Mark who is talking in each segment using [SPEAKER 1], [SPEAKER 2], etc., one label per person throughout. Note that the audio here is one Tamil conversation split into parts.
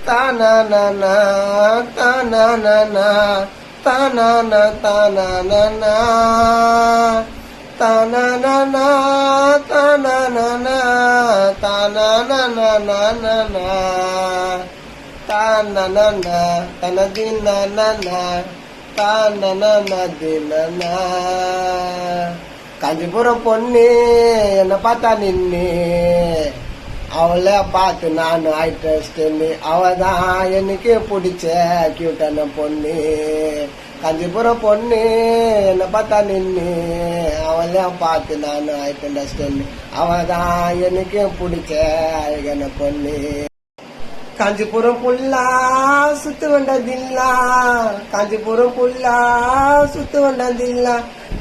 [SPEAKER 1] தானா தானா தானா தானா தானா தானா தானா தானனா தனதினா தானதினா. காஞ்சிபுரம் பொண்ணு என்ன பார்த்தா நின்னு அவளை பார்த்து நானும் ஆயிட்டு அவதான் எனக்கு பிடிச்ச கியூட்டான பொண்ணு. காஞ்சிபுரம் பொண்ணு என்ன பார்த்தா நின்னு அவளை பார்த்து நானும் ஆயிட்டு அவதான் எனக்கு பிடிச்ச அழகான பொண்ணு. காஞ்சிபுரம் புல்லா சுத்து வந்ததில்லா, காஞ்சிபுரம் புல்லா சுத்து வந்ததில்லா.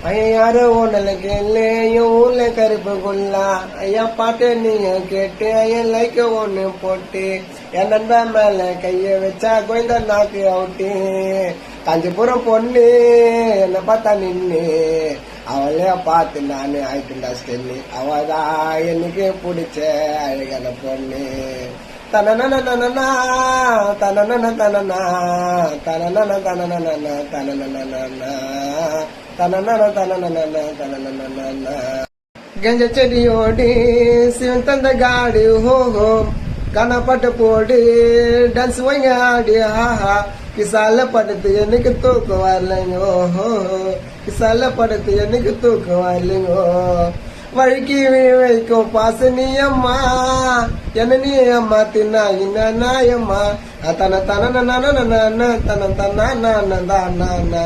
[SPEAKER 1] ஐயா யாரோ ஒன்னல கேளு என் ஊர்ல கருப்பு கொல்லா. ஐயா பாட்டு நீங்க கேட்டு என் லைக்க ஒண்ணு போட்டு என் நண்பன் மேல கைய வச்சா கோயந்த நாக்கு அவுட்டு. காஞ்சிபுரம் பொண்ணு என்ன பார்த்தா நின்னு அவளே பார்த்து நானு ஆயிட்டுண்டா ஸ்டெல்லு அவதான் எனக்கு பிடிச்ச அழகான பொண்ணு. தனனா தனனா தனனா தனனா தனனா தனனா தனனா தனனா. கெஞ்ச செடியோடி சிவன் தந்த காடு ஹோஹோ கானா பாட்டு போடு டான்ஸ் வைங்க ஆடி ஆஹா. கிசால படுத்து எனக்கு தூக்கம் வரலைங்க ஓஹோ, கிசால படுத்து எனக்கு தூக்கம் வரலைங்கோ. வழுக்கி வைக்கும் பாசனியம்மா என்ன நீ அம்மா தின்னா இன்ன நாயம்மா தன தன தன தன தன